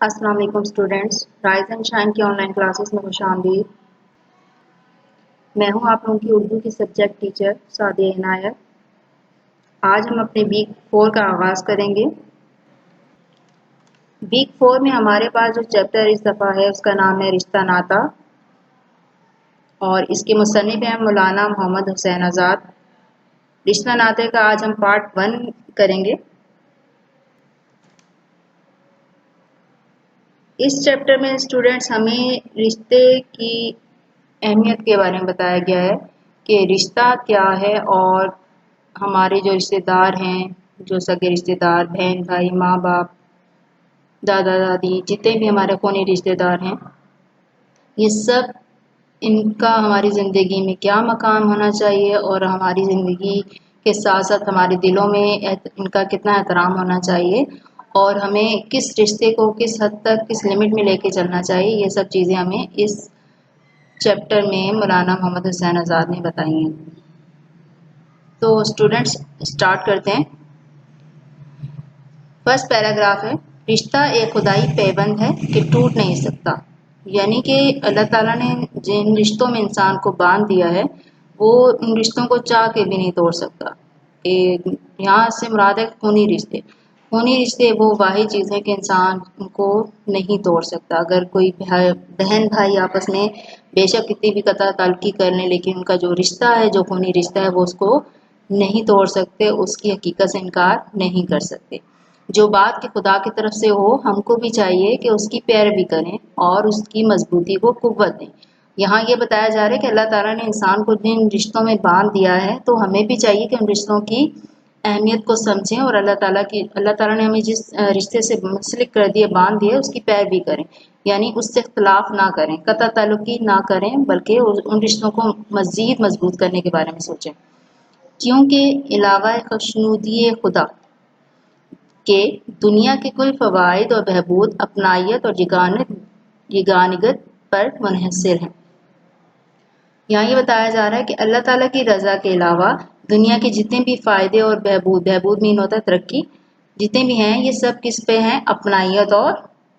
अस्सलाम वालेकुम students, rise and shine की ऑनलाइन क्लासेस में खुशामदीद। मैं हूं आप लोगों की उर्दू की सब्जेक्ट टीचर सादिया इनायत। आज हम अपने वीक 4 का आगाज़ करेंगे। वीक 4 में हमारे पास जो चैप्टर इस दफ़ा है उसका नाम है रिश्ता नाता और इसके मुसन्निफ़ हैं मौलाना मोहम्मद हुसैन आज़ाद। रिश्ता नाते का आज हम पार्ट 1 करेंगे। इस चैप्टर में स्टूडेंट्स हमें रिश्ते की अहमियत के बारे में बताया गया है कि रिश्ता क्या है और हमारे जो रिश्तेदार हैं, जो सगे रिश्तेदार, बहन भाई, माँ बाप, दादा दादी, जितने भी हमारे खूनी रिश्तेदार हैं, ये सब इनका हमारी ज़िंदगी में क्या मकाम होना चाहिए और हमारी ज़िंदगी के साथ साथ हमारे दिलों में इनका कितना एहतराम होना चाहिए और हमें किस रिश्ते को किस हद तक किस लिमिट में लेके चलना चाहिए, ये सब चीज़ें हमें इस चैप्टर में मौलाना मोहम्मद हुसैन आज़ाद ने बताई हैं। तो स्टूडेंट्स स्टार्ट करते हैं। फर्स्ट पैराग्राफ है, रिश्ता एक खुदाई पैबंद है कि टूट नहीं सकता। यानी कि अल्लाह ताला ने जिन रिश्तों में इंसान को बांध दिया है वो उन रिश्तों को चाह के भी नहीं तोड़ सकता। यहाँ से मुराद है खूनी रिश्ते। खूनी रिश्ते वो वाही चीज़ है कि इंसान उनको नहीं तोड़ सकता। अगर कोई बहन भाई आपस में बेशक कितनी भी कता ताल्लुकी कर लें, लेकिन उनका जो रिश्ता है, जो खूनी रिश्ता है, वो उसको नहीं तोड़ सकते, उसकी हकीकत से इनकार नहीं कर सकते। जो बात कि खुदा की तरफ से हो, हमको भी चाहिए कि उसकी पैरवी करें और उसकी मजबूती को कुव्वत दें। यहाँ ये बताया जा रहा है कि अल्लाह ताला ने इंसान को जिन रिश्तों में बांध दिया है, तो हमें भी चाहिए कि उन रिश्तों की अहमियत को समझें और अल्लाह ताला ने हमें जिस रिश्ते से मुंसलिक कर दिए, बांध दिए, उसकी पैरवी करें। यानी उससे इख्तलाफ ना करें, कता ताल्लुकी ना करें, बल्कि उन रिश्तों को मज़ीद मजबूत करने के बारे में सोचें। क्योंकि अलावा खुशनुदी खुदा के दुनिया के कुल फ़वाइद और बहबूद अपनायत और यगानिगत पर मुनहसर हैं। यहाँ ये बताया जा रहा है कि अल्लाह ताला की रज़ा के अलावा दुनिया के जितने भी फ़ायदे और बहबूद मीन होता है तरक्की, जितने भी हैं ये सब किस पे हैं? अपनायत और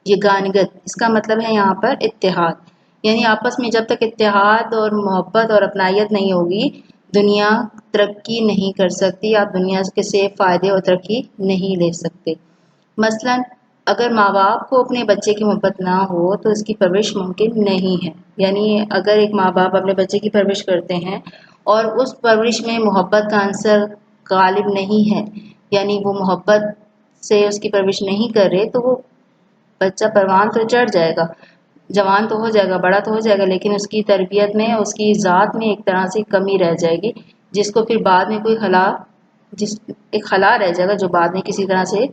यगानिगत। इसका मतलब है यहाँ पर इत्तेहाद। यानी आपस में जब तक इत्तेहाद और मोहब्बत और अपनायत नहीं होगी, दुनिया तरक्की नहीं कर सकती। आप दुनिया के से फ़ायदे और तरक्की नहीं ले सकते। मसलन अगर माँ बाप को अपने बच्चे की मोहब्बत ना हो तो उसकी परवरिश मुमकिन नहीं है। यानी अगर एक माँ बाप अपने बच्चे की परवरिश करते हैं और उस परवरिश में मोहब्बत का अंसर गालिब नहीं है, यानी वो मोहब्बत से उसकी परवरिश नहीं कर रहे, तो वो बच्चा परवान तो चढ़ जाएगा, जवान तो हो जाएगा, बड़ा तो हो जाएगा, लेकिन उसकी तरबियत में, उसकी ज़ात में एक तरह से कमी रह जाएगी, जिसको फिर बाद में एक खला रह जाएगा जो बाद में किसी तरह से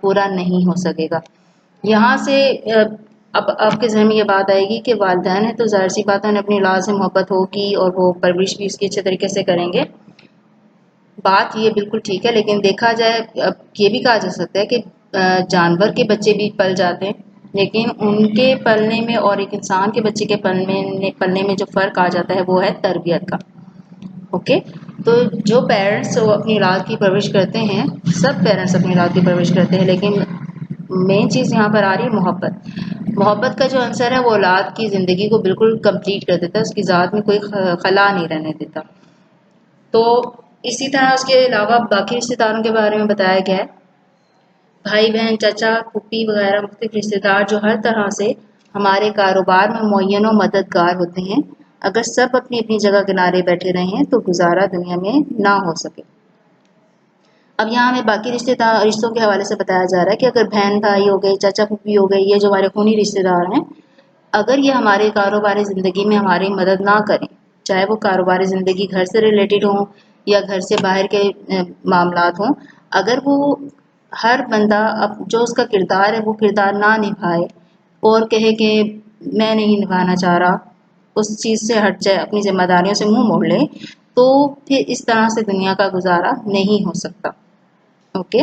पूरा नहीं हो सकेगा। यहाँ से अब आपके ज़हन में ये बात आएगी कि वालिदैन है तो ज़ाहिर सी बात है उन्हें अपनी औलाद से मोहब्बत होगी और वो परवरिश भी उसकी अच्छे तरीके से करेंगे। बात ये बिल्कुल ठीक है, लेकिन देखा जाए अब ये भी कहा जा सकता है कि जानवर के बच्चे भी पल जाते हैं, लेकिन उनके पलने में और एक इंसान के बच्चे के पलने में जो फ़र्क आ जाता है वो है तरबियत का। ओके, तो जो पेरेंट्स अपनी औलाद की परवरिश करते हैं, सब पेरेंट्स अपनी औलाद की परवरिश करते हैं, लेकिन मेन चीज़ यहाँ पर आ रही है मोहब्बत। मोहब्बत का जो आंसर है वो औलाद की ज़िंदगी को बिल्कुल कंप्लीट कर देता है, उसकी ज़ात में कोई खला नहीं रहने देता। तो इसी तरह उसके अलावा बाकी रिश्तेदारों के बारे में बताया गया है। भाई बहन, चाचा, फूफी वगैरह मुख्तलिफ रिश्तेदार जो हर तरह से हमारे कारोबार में मुअय्यन और मददगार होते हैं। अगर सब अपनी अपनी जगह किनारे बैठे रहें तो गुजारा दुनिया में ना हो सके। अब यहाँ हमें बाकी रिश्तों के हवाले से बताया जा रहा है कि अगर बहन भाई हो गए, चाचा फूफी हो गए, ये जो हमारे खूनी रिश्तेदार हैं, अगर ये हमारे कारोबारी ज़िंदगी में हमारी मदद ना करें, चाहे वो कारोबारी ज़िंदगी घर से रिलेटेड हो या घर से बाहर के मामलात हों, अगर वो हर बंदा अब जो उसका किरदार है वो किरदार ना निभाए और कहे कि मैं नहीं निभाना चाह रहा, उस चीज़ से हट जाए, अपनी जिम्मेदारियों से मुंह मोड़ ले, तो फिर इस तरह से दुनिया का गुजारा नहीं हो सकता। ओके,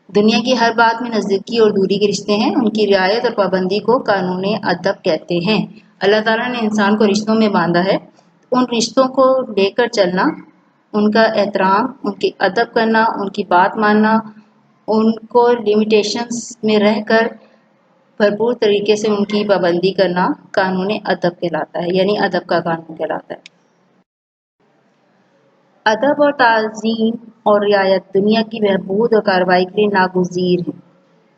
दुनिया की हर बात में नज़दीकी और दूरी के रिश्ते हैं, उनकी रियायत और पाबंदी को कानून अदब कहते हैं। अल्लाह ताला ने इंसान को रिश्तों में बांधा है, उन रिश्तों को लेकर चलना, उनका एहतराम, उनकी अदब करना, उनकी बात मानना, उनको लिमिटेशंस में रहकर भरपूर तरीके से उनकी पाबंदी करना कानून अदब कहलाता है, यानी अदब का कानून कहलाता है। अदब और ताज़ीम और रियायत दुनिया की बहबूद और कार्रवाई के लिए नागुज़ीर है।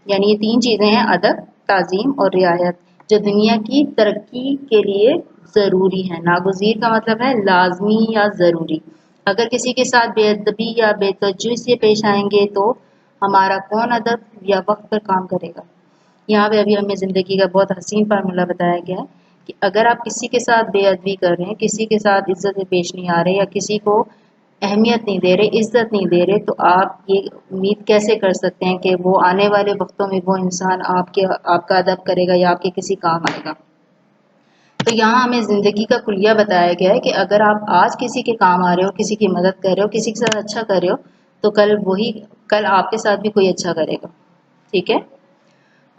यानी ये 3 चीज़ें हैं, अदब, ताज़ीम और रियायत, जो दुनिया की तरक्की के लिए ज़रूरी है। नागुज़ीर का मतलब है लाज़मी या ज़रूरी। अगर किसी के साथ बेअदबी या बेतवज्जुही से पेश आएंगे तो हमारा कौन अदब या वक्त पर काम करेगा। यहाँ पे अभी हमें ज़िंदगी का बहुत हसीन फार्मूला बताया गया है कि अगर आप किसी के साथ बेअदबी कर रहे हैं, किसी के साथ इज्जत से पेश नहीं आ रहे या किसी को अहमियत नहीं दे रहे, इज्जत नहीं दे रहे, तो आप ये उम्मीद कैसे कर सकते हैं कि वो आने वाले वक्तों में वो इंसान आपका अदब करेगा या आपके किसी काम आएगा। तो यहाँ हमें ज़िंदगी का कुलिया बताया गया है कि अगर आप आज किसी के काम आ रहे हो, किसी की मदद कर रहे हो, किसी के साथ अच्छा कर रहे हो, तो कल आपके साथ भी कोई अच्छा करेगा। ठीक है।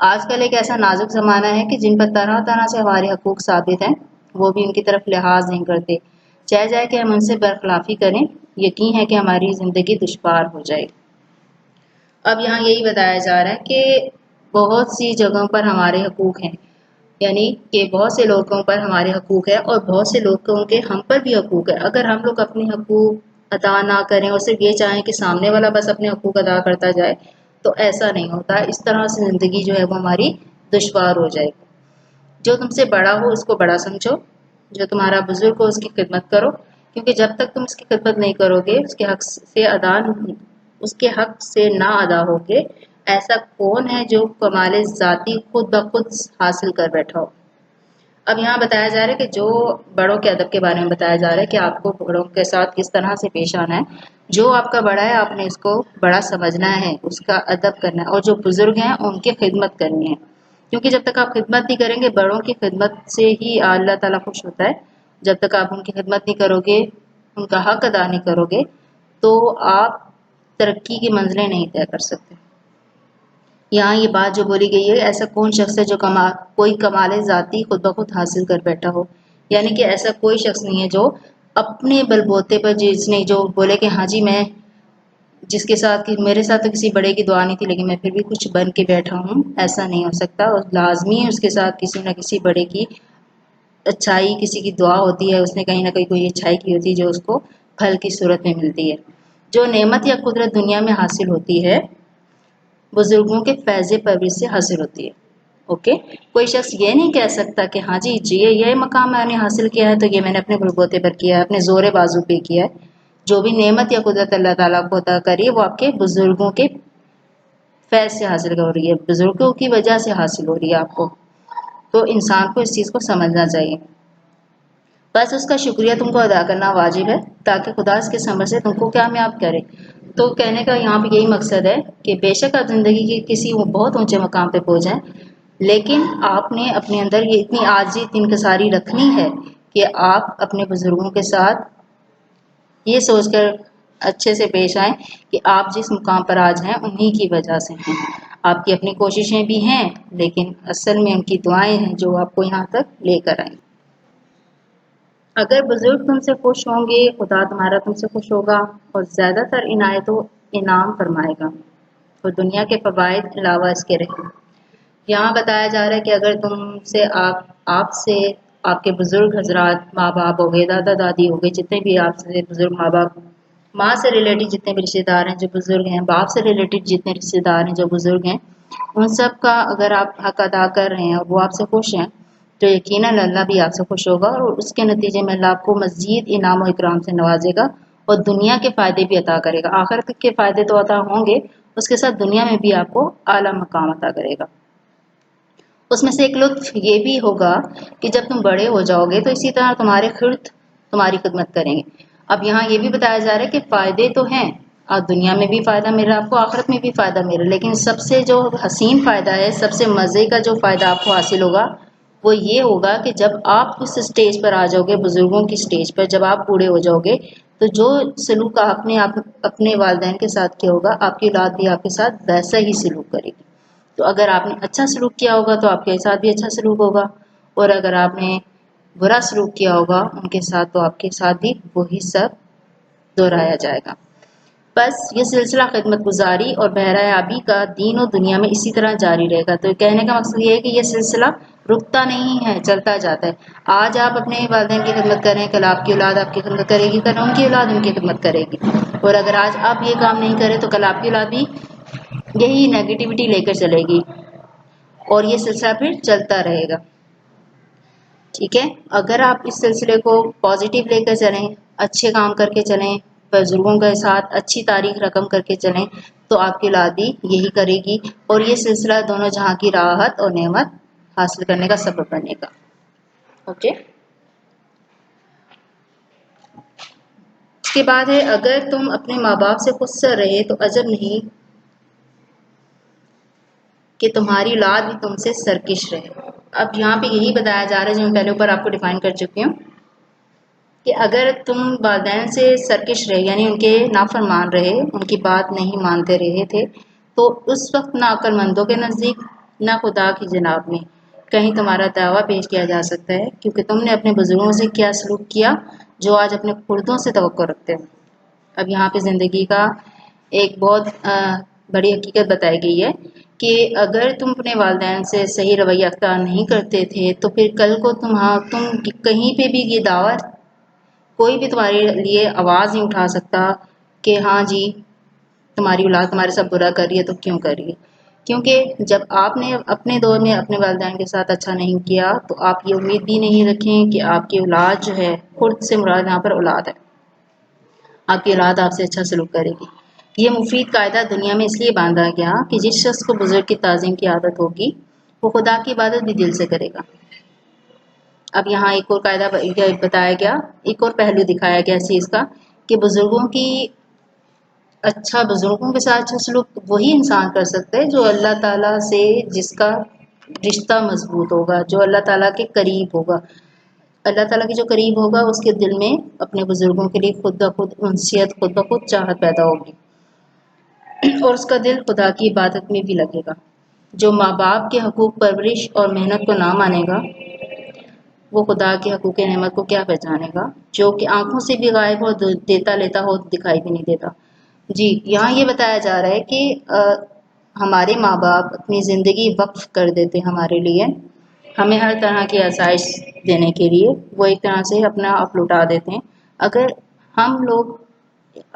आजकल एक ऐसा नाजुक ज़माना है कि जिन पर तरह-तरह से हमारे हकूक़ साबित हैं, वो भी उनकी तरफ लिहाज़ नहीं करते। चाहे जाए कि हम उनसे बरख़िलाफ़ी करें, यकीन है कि हमारी ज़िंदगी दुश्वार हो जाएगी। अब यहाँ यही बताया जा रहा है कि बहुत सी जगहों पर हमारे हकूक़ हैं, यानी कि बहुत से लोगों पर हमारे हकूक़ है और बहुत से लोगों के हम पर भी हकूक़ है। अगर हम लोग अपने हकूक़ अदा ना करें और सिर्फ ये चाहें कि सामने वाला बस अपने हकूक़ अदा करता जाए, तो ऐसा नहीं होता। इस तरह से ज़िंदगी जो है वो हमारी दुश्वार हो जाएगी। जो तुमसे बड़ा हो उसको बड़ा समझो, जो तुम्हारा बुजुर्ग हो उसकी खिदमत करो, क्योंकि जब तक तुम उसकी खिदमत नहीं करोगे, उसके हक से ना अदा होगे, ऐसा कौन है जो कमाले ज़ाती खुद ब खुद हासिल कर बैठा हो। अब यहाँ बताया जा रहा है कि जो बड़ों के अदब के बारे में बताया जा रहा है कि आपको बड़ों के साथ किस तरह से पेश आना है। जो आपका बड़ा है आपने उसको बड़ा समझना है, उसका अदब करना है, और जो बुजुर्ग हैं उनकी खिदमत करनी है, क्योंकि जब तक आप खिदमत नहीं करेंगे, बड़ों की खिदमत से ही अल्लाह ताला खुश होता है। जब तक आप उनकी खिदमत नहीं करोगे, उनका हक अदा नहीं करोगे, तो आप तरक्की की मंजिलें नहीं तय कर सकते। यहाँ ये बात जो बोली गई है, ऐसा कौन शख्स है जो कोई कमाले ज़ाती खुद ब खुद हासिल कर बैठा हो, यानी कि ऐसा कोई शख्स नहीं है जो अपने बलबूते पर जिसने जो बोले कि हाँ जी मैं जिसके साथ कि मेरे साथ तो किसी बड़े की दुआ नहीं थी लेकिन मैं फिर भी कुछ बन के बैठा हूँ, ऐसा नहीं हो सकता। और लाजमी उसके साथ किसी न किसी बड़े की अच्छाई, किसी की दुआ होती है, उसने कहीं ना कहीं कोई अच्छाई की होती है जो उसको फल की सूरत में मिलती है। जो नेमत या कुदरत दुनिया में हासिल होती है, बुजुर्गों के फैज़े परवरिश से हासिल होती है। ओके, कोई शख्स ये नहीं कह सकता कि हाँ जी ये मकाम मैंने हासिल किया है तो ये मैंने अपने बलबूते पर किया है, अपने जोरे बाजू पे किया है। जो भी नेमत या कुदरत अल्लाह ताला को अता करी है वो आपके बुजुर्गों के फैज़ से हासिल हो रही है, बुजुर्गों की वजह से हासिल हो रही है आपको। तो इंसान को इस चीज़ को समझना चाहिए। बस उसका शुक्रिया तुमको अदा करना वाजिब है ताकि खुदा इसके समझ से तुमको कामयाब करे। तो कहने का यहाँ पे यही मकसद है कि बेशक आप ज़िंदगी के किसी बहुत ऊंचे मकाम पे पहुँचें, लेकिन आपने अपने अंदर ये इतनी आजी इतनी इंकिसारी रखनी है कि आप अपने बुजुर्गों के साथ ये सोचकर अच्छे से पेश आएँ कि आप जिस मुकाम पर आज हैं उन्हीं की वजह से हैं। आपकी अपनी कोशिशें भी हैं, लेकिन असल में उनकी दुआएं हैं जो आपको यहाँ तक लेकर आएंगी। अगर बुजुर्ग तुमसे खुश होंगे, खुदा तुम्हारा तुमसे खुश होगा और ज़्यादातर इनायतों इनाम फरमाएगा और दुनिया के फ़वाइद अलावा इसके रहे। यहाँ बताया जा रहा है कि अगर तुमसे आपसे आपके बुजुर्ग हजरात, माँ बाप हो गए, दादा दादी हो गए, जितने भी आपसे बुजुर्ग माँ बाप, माँ से रिलेटेड जितने भी रिश्तेदार हैं जो बुजुर्ग हैं, बाप से रिलेटेड जितने रिश्तेदार हैं जो बुजुर्ग हैं, उन सब का अगर आप हक अदा कर रहे हैं और वो आपसे खुश हैं, तो यकीनन अल्लाह भी आपसे खुश होगा और उसके नतीजे में अल्लाह आपको मज़ीद इनाम और इकराम से नवाजेगा और दुनिया के फ़ायदे भी अता करेगा। आखिरत के फ़ायदे तो अता होंगे, उसके साथ दुनिया में भी आपको आला मकाम अता करेगा। उसमें से एक लुत्फ ये भी होगा कि जब तुम बड़े हो जाओगे तो इसी तरह तुम्हारे खिर्द तुम्हारी खिदमत करेंगे। अब यहाँ ये भी बताया जा रहा है कि फ़ायदे तो हैं, और दुनिया में भी फ़ायदा मिल रहा है आपको, आखिरत में भी फ़ायदा मिल रहा है, लेकिन सबसे जो हसीन फ़ायदा है, सबसे मज़े का जो फ़ायदा आपको हासिल होगा वो ये होगा कि जब आप उस स्टेज पर आ जाओगे, बुजुर्गों की स्टेज पर, जब आप बूढ़े हो जाओगे, तो जो सलूक आपने अपने वालिदैन के साथ किया होगा, आपकी औलाद भी आपके साथ वैसा ही सलूक करेगी। तो अगर आपने अच्छा सलूक किया होगा तो आपके साथ भी अच्छा सलूक होगा, और अगर आपने बुरा सलूक किया होगा उनके साथ तो आपके साथ भी वही सब दोहराया जाएगा। बस ये सिलसिला खिदमत गुजारी और बहरायाबी का दीन और दुनिया में इसी तरह जारी रहेगा। तो कहने का मकसद ये है कि ये सिलसिला रुकता नहीं है, चलता जाता है। आज आप अपने वालिदैन की खिदमत करें, कल आपकी औलाद आपकी खिदमत करेगी, कल उनकी औलाद उनकी खिदमत करेगी। और अगर आज आप ये काम नहीं करें तो कल आपकी औलाद भी यही नेगेटिविटी लेकर चलेगी और ये सिलसिला फिर चलता रहेगा। ठीक है, अगर आप इस सिलसिले को पॉजिटिव लेकर चलें, अच्छे काम करके चलें, बुजुर्गों के साथ अच्छी तारीख रकम करके चलें, तो आपकी औलाद भी यही करेगी और ये सिलसिला दोनों जहां की राहत और नेमत हासिल करने का सबब बनेगा। ओके, इसके बाद है, अगर तुम अपने माँ बाप से खुदसर रहे तो अजब नहीं कि तुम्हारी औलाद भी तुमसे सरकश रहे। अब यहाँ पे यही बताया जा रहा है जो मैं पहले ऊपर आपको डिफाइन कर चुकी हूँ कि अगर तुम वालिदैन से सरकश रहे यानी उनके नाफरमान रहे, उनकी बात नहीं मानते रहे थे, तो उस वक्त ना अक्लमंदों के नज़दीक ना खुदा की जनाब में कहीं तुम्हारा दावा पेश किया जा सकता है, क्योंकि तुमने अपने बुजुर्गों से क्या सलूक किया जो आज अपने खुर्दों से तवक्को रखते हो। अब यहाँ पे ज़िंदगी का एक बहुत बड़ी हकीकत बताई गई है कि अगर तुम अपने वालिदैन से सही रवैया अख्तियार नहीं करते थे तो फिर कल को तुम कहीं पे भी ये दावा, कोई भी तुम्हारे लिए आवाज़ नहीं उठा सकता कि हाँ जी तुम्हारी औलाद तुम्हारे साथ बुरा कर रही है तो क्यों कर रही है। क्योंकि जब आपने अपने दौर में अपने वालिदैन के साथ अच्छा नहीं किया तो आप ये उम्मीद भी नहीं रखें कि आपकी औलाद जो है, खुर्द से मुराद यहाँ पर औलाद है, आपकी औलाद आपसे अच्छा सलूक करेगी। ये मुफीद कायदा दुनिया में इसलिए बांधा गया कि जिस शख्स को बुजुर्ग की ताज़ीम की आदत होगी वो खुदा की इबादत भी दिल से करेगा। अब यहाँ एक और कायदा बताया गया, एक और पहलू दिखाया गया इस चीज़ का कि बुजुर्गों के साथ अच्छा सलूक वही इंसान कर सकता है जो अल्लाह ताला से जिसका रिश्ता मजबूत होगा, जो अल्लाह ताला के करीब होगा। अल्लाह ताला के जो करीब होगा उसके दिल में अपने बुजुर्गों के लिए खुद ब खुद उनसियत, खुद ब खुद चाहत पैदा होगी और उसका दिल खुदा की इबादत में भी लगेगा। जो माँ बाप के हकूक परवरिश और मेहनत को ना मानेगा वो खुदा के हकूक नेमत को क्या पहचानेगा, जो कि आंखों से भी गायब हो, देता लेता हो, दिखाई भी नहीं देता। जी, यहाँ ये बताया जा रहा है कि हमारे माँ बाप अपनी ज़िंदगी वक्फ कर देते हमारे लिए, हमें हर तरह की आसाइश देने के लिए वो एक तरह से अपना आप लुटा देते हैं। अगर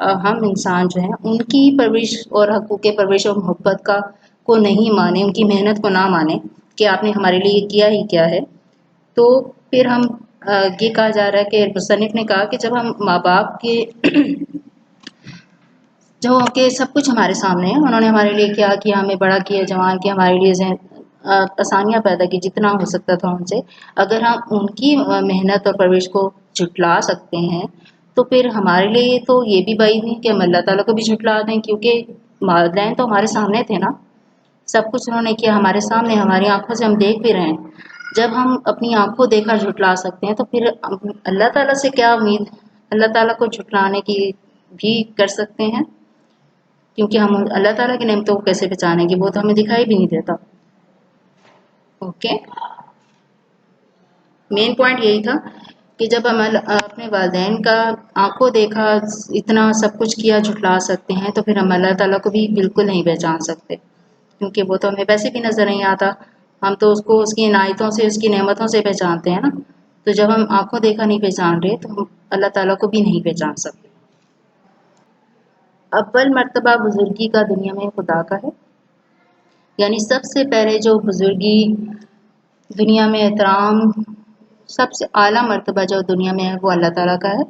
हम इंसान जो हैं उनकी परवरिश और हकूक़ परवरिश और मोहब्बत का को नहीं माने, उनकी मेहनत को ना माने कि आपने हमारे लिए किया ही क्या है, तो फिर हम ये कहा जा रहा है कि मुसन्निफ़ ने कहा कि जब हम माँ बाप के जो कि सब कुछ हमारे सामने है, उन्होंने हमारे लिए क्या किया, हमें बड़ा किया, जवान किया, हमारे लिए आसानियाँ पैदा की जितना हो सकता था उनसे, अगर हम उनकी मेहनत और परवरिश को झुटला सकते हैं तो फिर हमारे लिए तो ये भी बाइद नहीं कि हम अल्लाह ताला को भी झुटला दें, क्योंकि वालिदैन तो हमारे सामने थे ना, सब कुछ उन्होंने किया हमारे सामने, हमारी आंखों से हम देख भी रहे हैं। जब हम अपनी आंखों देखा झुटला सकते हैं तो फिर अल्लाह ताला से क्या उम्मीद, अल्लाह ताला को झुटलाने की भी कर सकते हैं, क्योंकि हम अल्लाह ताला की नेमतों को कैसे पहचानेंगे, वो तो हमें दिखाई भी नहीं देता। ओके, मेन पॉइंट यही था कि जब हम अपने वालिदैन का आंखों देखा इतना सब कुछ किया झुटला सकते हैं तो फिर हम अल्लाह ताला को भी बिल्कुल नहीं पहचान सकते, क्योंकि वो तो हमें वैसे भी नज़र नहीं आता, हम तो उसको उसकी इनायतों से, उसकी नेमतों से पहचानते हैं ना। तो जब हम आंखों देखा नहीं पहचान रहे तो हम अल्लाह ताला को भी नहीं पहचान सकते। अव्वल मर्तबा बुजुर्गी का दुनिया में खुदा का है, यानी सबसे पहले जो बुजुर्गी दुनिया में एहतराम, सबसे आला मर्तबा जो दुनिया में है वो अल्लाह ताला का है,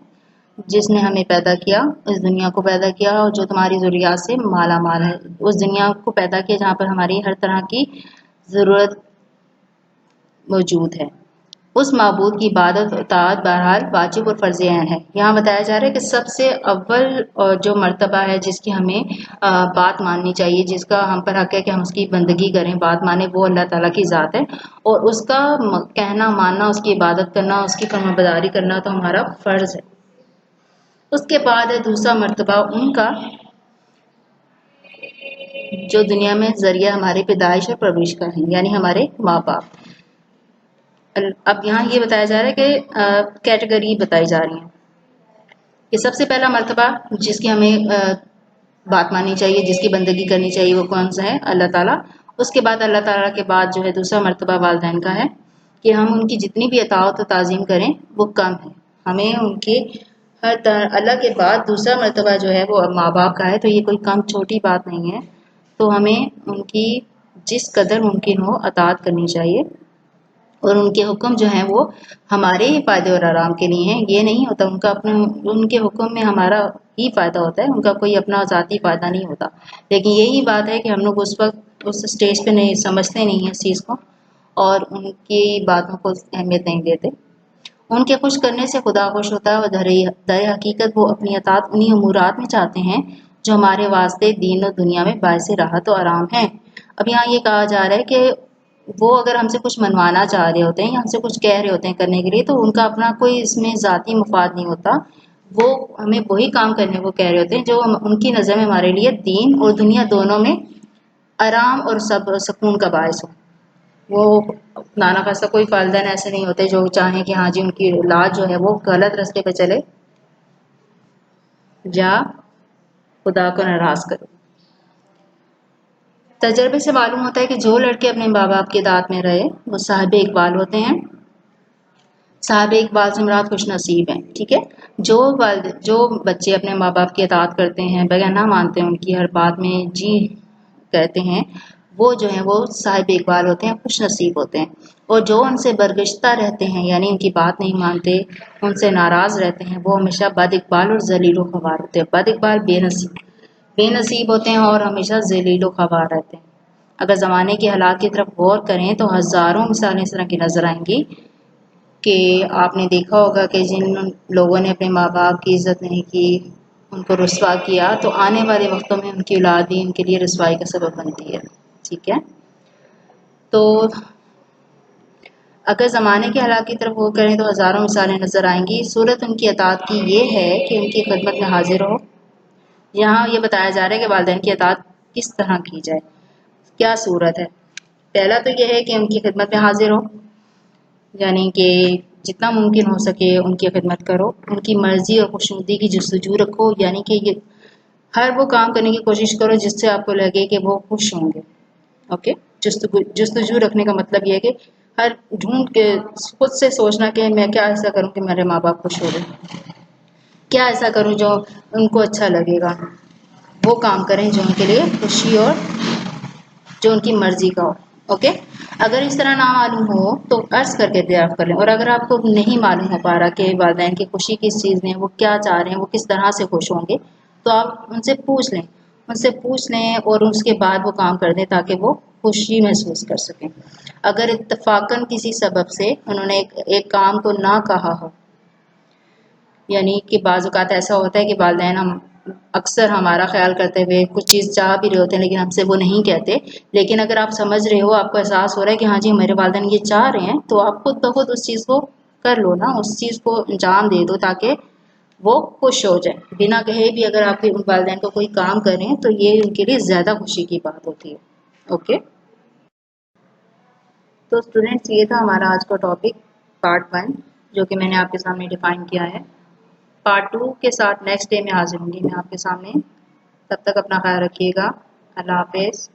जिसने हमें पैदा किया, इस दुनिया को पैदा किया और जो तुम्हारी ज़रूरियात से माला माल है, उस दुनिया को पैदा किया जहाँ पर हमारी हर तरह की ज़रूरत मौजूद है। उस माबूद की इबादत और इताअत बहरहाल वाजिब और फ़र्ज़ ऐन है। यहाँ बताया जा रहा है कि सबसे अव्वल जो मर्तबा है जिसकी हमें बात माननी चाहिए, जिसका हम पर हक है कि हम उसकी बंदगी करें, बात माने, वो अल्लाह ताला की ज़ात है और उसका कहना मानना, उसकी इबादत करना, उसकी फरमाबरदारी करना तो हमारा फ़र्ज़ है। उसके बाद है दूसरा मर्तबा उनका जो दुनिया में ज़रिया हमारे पैदाइश और परवरिश का है, यानी हमारे माँ बाप। अब यहाँ ये बताया जा रहा है कि कैटेगरी बताई जा रही है कि सबसे पहला मर्तबा जिसकी हमें बात माननी चाहिए, जिसकी बंदगी करनी चाहिए, वो कौन सा है? अल्लाह ताला। उसके बाद अल्लाह ताला के बाद जो है दूसरा मर्तबा वालिदैन का है कि हम उनकी जितनी भी अताअत व ताज़ीम करें वो कम है। हमें उनके अल्लाह के बाद दूसरा मर्तबा जो है वो माँ बाप का है, तो ये कोई कम छोटी बात नहीं है। तो हमें उनकी जिस कदर मुमकिन हो अताअत करनी चाहिए और उनके हुक्म जो हैं वो हमारे ही फ़ायदे और आराम के लिए हैं। ये नहीं होता उनका अपना, उनके हुक्म में हमारा ही फ़ायदा होता है, उनका कोई अपना ज़ाती फ़ायदा नहीं होता। लेकिन यही बात है कि हम लोग उस वक्त उस स्टेज पे नहीं समझते नहीं हैं इस चीज़ को और उनकी बातों को अहमियत नहीं देते। उनके खुश करने से खुदा खुश होता है और दर हकीकत वो अपनी अताअत उन्हीं अमूरात में चाहते हैं जो हमारे वास्ते दीन और दुनिया में बायस राहत और आराम है। अब यहाँ ये कहा जा रहा है कि वो अगर हमसे कुछ मनवाना चाह रहे होते हैं या हमसे कुछ कह रहे होते हैं करने के लिए, तो उनका अपना कोई इसमें ज़ाती मुफाद नहीं होता। वो हमें वही काम करने को कह रहे होते हैं जो उनकी नज़र में हमारे लिए दीन और दुनिया दोनों में आराम और सब सुकून का बायस हो। वो नाना खासा कोई वालिदैन ऐसे नहीं होते जो चाहें कि हाँ जी उनकी औलाद जो है वो गलत रास्ते पे चले या खुदा को नाराज़ करे। तजर्बे से मालूम होता है कि जो लड़के अपने माँ बाप की दात में रहे वो साहिब इकबाल होते हैं। साहिब इकबाल से मुराद खुश नसीब हैं। ठीक है, जो बच्चे अपने माँ बाप की अताअत करते हैं, बगैना मानते हैं, उनकी हर बात में जी कहते हैं, वो जो है वो साहिब इकबाल होते हैं, खुश नसीब होते हैं। और जो उनसे बरगश्ता रहते हैं यानी उनकी बात नहीं मानते, उनसे नाराज़ रहते हैं, वो हमेशा बद इकबाल और ज़लील ख़वार होते हैं। बद इकबाल बेनसीब होते हैं और हमेशा ज़लील ख़वार रहते हैं। अगर ज़माने के हालात की तरफ गौर करें तो हज़ारों मिसालें इस तरह की नज़र आएंगी कि आपने देखा होगा कि जिन लोगों ने अपने माँ बाप की इज़्ज़त नहीं की, उनको रुस्वा किया, तो आने वाले वक्तों में उनकी औलाद भी उनके लिए रुसवाई का सबब बनती है। ठीक है, तो अगर ज़माने के हालात की तरफ गौर करें तो हज़ारों मिसालें नज़र आएंगी। सूरत उनकी अताअत की ये है कि उनकी खिदमत में हाजिर हो। यहाँ ये बताया जा रहा है कि वालिदैन की अताअत किस तरह की जाए, क्या सूरत है। पहला तो यह है कि उनकी खिदमत में हाजिर हो, यानी कि जितना मुमकिन हो सके उनकी खिदमत करो, उनकी मर्ज़ी और खुशनुदी की जस्तजू रखो, यानी कि ये हर वो काम करने की कोशिश करो जिससे आपको लगे कि वो खुश होंगे। ओके, जस्तजू रखने का मतलब ये है कि हर ढूंढ के खुद से सोचना कि मैं क्या ऐसा करूं कि मेरे माँ बाप खुश हो गए, क्या ऐसा करूं जो उनको अच्छा लगेगा। वो काम करें जो उनके लिए खुशी और जो उनकी मर्जी का हो। ओके, अगर इस तरह ना मालूम हो तो अर्ज करके दरियाफ्त कर लें। और अगर आपको नहीं मालूम हो पा रहा कि वालिदैन की खुशी किस चीज़ में, वो क्या चाह रहे हैं, वो किस तरह से खुश होंगे, तो आप उनसे पूछ लें और उसके बाद वो काम कर दें ताकि वो खुशी महसूस कर सकें। अगर इत्तफाकन किसी सबब से उन्होंने एक काम को ना कहा हो, यानी कि बाज़ औक़ात ऐसा होता है कि वालिदैन हम अक्सर हमारा ख्याल करते हुए कुछ चीज़ चाह भी रहे होते हैं लेकिन हमसे वो नहीं कहते। लेकिन अगर आप समझ रहे हो, आपको एहसास हो रहा है कि हाँ जी मेरे वालिदैन ये चाह रहे हैं, तो आप खुद ब खुद उस चीज़ को कर लो ना, उस चीज़ को अंजाम दे दो ताकि वो खुश हो जाए। बिना कहे भी अगर आप उन वालिदैन को कोई काम करें तो ये उनके लिए ज़्यादा खुशी की बात होती है। ओके, तो स्टूडेंट्स ये था हमारा आज का टॉपिक पार्ट 1 जो कि मैंने आपके सामने डिफ़ाइन किया है। पार्ट 2 के साथ नेक्स्ट डे में हाजिर होंगी मैं आपके सामने। तब तक अपना ख्याल रखिएगा। अल्लाह हाफ़िज़।